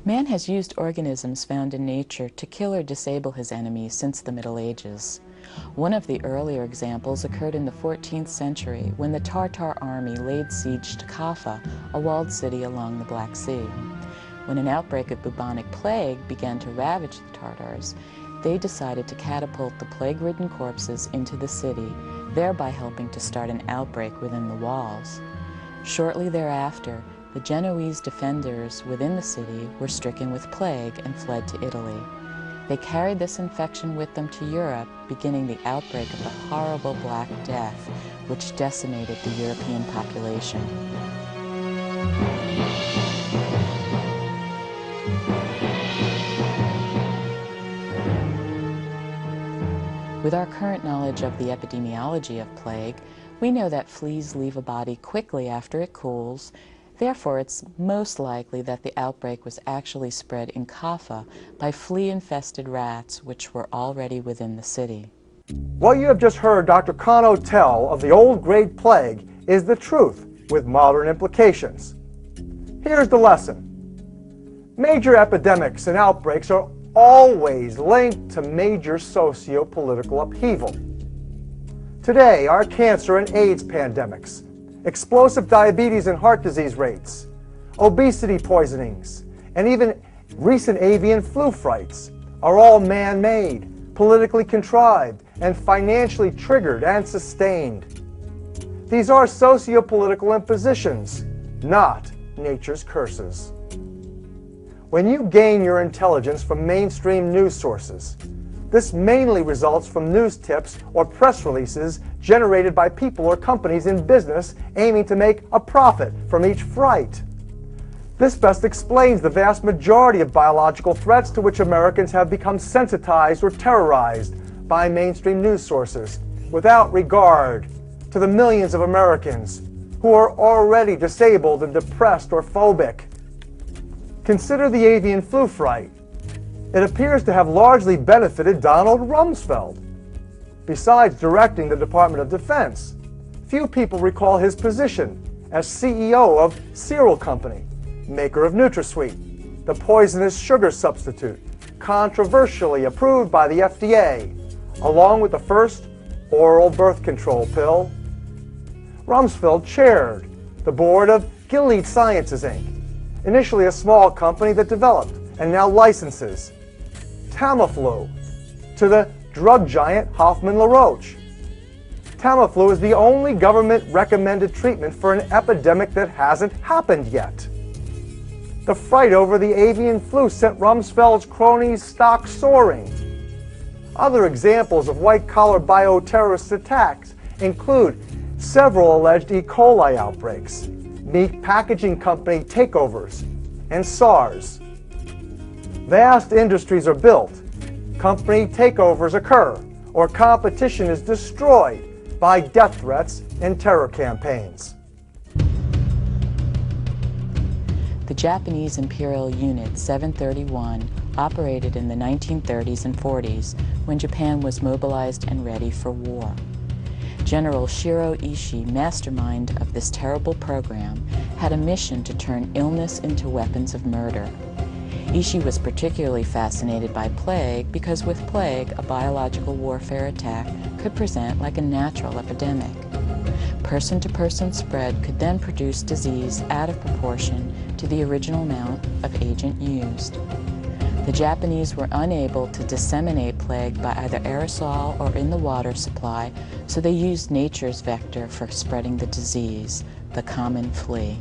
Man has used organisms found in nature to kill or disable his enemies since the Middle Ages. One of the earlier examples occurred in the 14th century when the Tartar army laid siege to Kaffa, a walled city along the Black Sea. When an outbreak of bubonic plague began to ravage the Tartars, they decided to catapult the plague-ridden corpses into the city, thereby helping to start an outbreak within the walls. Shortly thereafter, the Genoese defenders within the city were stricken with plague and fled to Italy. They carried this infection with them to Europe, beginning the outbreak of the horrible Black Death, which decimated the European population. With our current knowledge of the epidemiology of plague, we know that fleas leave a body quickly after it cools. Therefore, it's most likely that the outbreak was actually spread in Kaffa by flea-infested rats, which were already within the city. What you have just heard Dr. Kano tell of the old Great Plague is the truth with modern implications. Here's the lesson. Major epidemics and outbreaks are always linked to major socio-political upheaval. Today, our cancer and AIDS pandemics, explosive diabetes and heart disease rates, obesity poisonings, and even recent avian flu frights are all man-made, politically contrived, and financially triggered and sustained. These are socio-political impositions, not nature's curses. When you gain your intelligence from mainstream news sources, this mainly results from news tips or press releases generated by people or companies in business aiming to make a profit from each fright. This best explains the vast majority of biological threats to which Americans have become sensitized or terrorized by mainstream news sources, without regard to the millions of Americans who are already disabled and depressed or phobic. Consider the avian flu fright. It appears to have largely benefited Donald Rumsfeld. Besides directing the Department of Defense, few people recall his position as CEO of Cereal Company, maker of NutraSweet, the poisonous sugar substitute, controversially approved by the FDA, along with the first oral birth control pill. Rumsfeld chaired the board of Gilead Sciences, Inc., initially a small company that developed and now licenses Tamiflu to the drug giant Hoffmann-La Roche. Tamiflu is the only government-recommended treatment for an epidemic that hasn't happened yet. The fright over the avian flu sent Rumsfeld's cronies' stock soaring. Other examples of white-collar bioterrorist attacks include several alleged E. coli outbreaks, meat packaging company takeovers, and SARS. Vast industries are built, company takeovers occur, or competition is destroyed by death threats and terror campaigns. The Japanese Imperial Unit 731 operated in the 1930s and 40s when Japan was mobilized and ready for war. General Shiro Ishii, mastermind of this terrible program, had a mission to turn illness into weapons of murder. Ishii was particularly fascinated by plague because with plague, a biological warfare attack could present like a natural epidemic. Person-to-person spread could then produce disease out of proportion to the original amount of agent used. The Japanese were unable to disseminate plague by either aerosol or in the water supply, so they used nature's vector for spreading the disease, the common flea.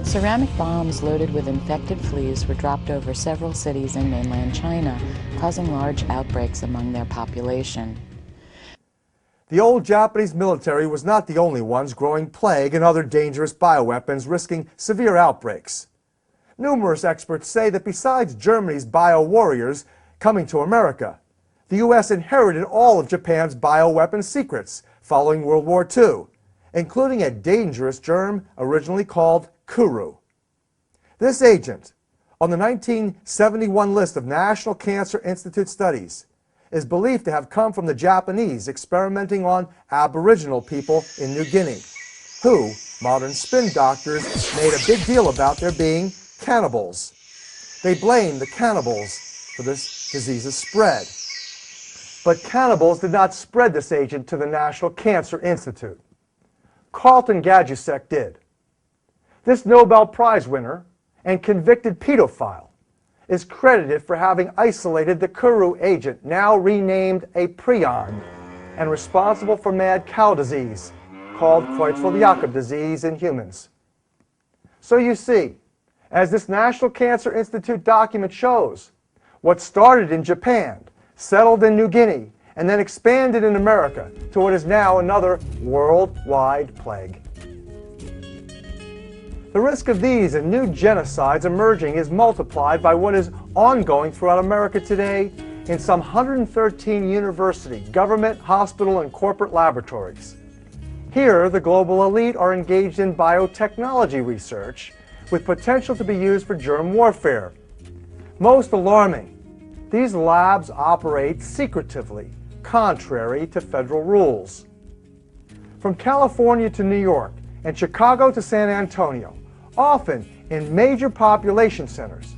Ceramic bombs loaded with infected fleas were dropped over several cities in mainland China, causing large outbreaks among their population. The old Japanese military was not the only ones growing plague and other dangerous bioweapons, risking severe outbreaks. Numerous experts say that besides Germany's bio-warriors coming to America, the U.S. inherited all of Japan's bioweapon secrets following World War II, including a dangerous germ originally called Kuru. This agent, on the 1971 list of National Cancer Institute studies, is believed to have come from the Japanese experimenting on Aboriginal people in New Guinea, who modern spin doctors made a big deal about their being cannibals. They blamed the cannibals for this disease's spread. But cannibals did not spread this agent to the National Cancer Institute. Carlton Gajdusek did. This Nobel Prize winner and convicted pedophile is credited for having isolated the Kuru agent, now renamed a prion, and responsible for mad cow disease, called Creutzfeldt-Jakob disease in humans. So you see, as this National Cancer Institute document shows, what started in Japan, settled in New Guinea, and then expanded in America to what is now another worldwide plague. The risk of these and new genocides emerging is multiplied by what is ongoing throughout America today in some 113 university, government, hospital, and corporate laboratories. Here, the global elite are engaged in biotechnology research with potential to be used for germ warfare. Most alarming, these labs operate secretively, contrary to federal rules. From California to New York and Chicago to San Antonio, often in major population centers,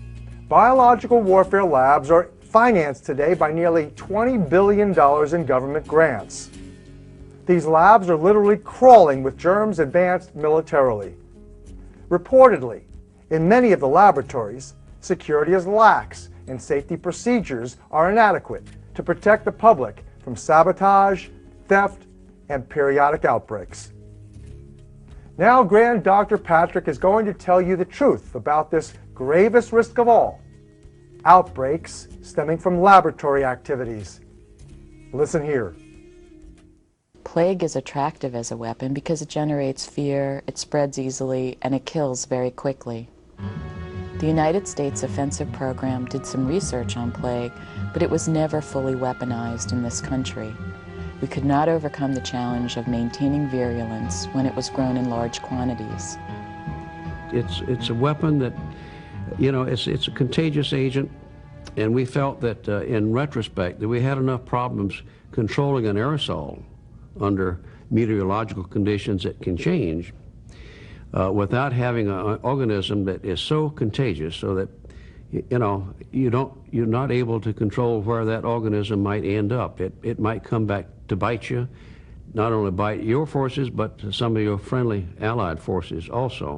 biological warfare labs are financed today by nearly $20 billion in government grants. These labs are literally crawling with germs advanced militarily. Reportedly, in many of the laboratories, security is lax and safety procedures are inadequate to protect the public from sabotage, theft, and periodic outbreaks. Now, Grand Dr. Patrick is going to tell you the truth about this gravest risk of all, outbreaks stemming from laboratory activities. Listen here. Plague is attractive as a weapon because it generates fear, it spreads easily, and it kills very quickly. The United States Offensive Program did some research on plague, but it was never fully weaponized in this country. We could not overcome the challenge of maintaining virulence when it was grown in large quantities. It's a weapon that, you know, it's a contagious agent, and we felt that in retrospect that we had enough problems controlling an aerosol under meteorological conditions that can change without having an organism that is so contagious so that, you know, you're not able to control where that organism might end up. It might come back to bite you, not only bite your forces, but some of your friendly allied forces also.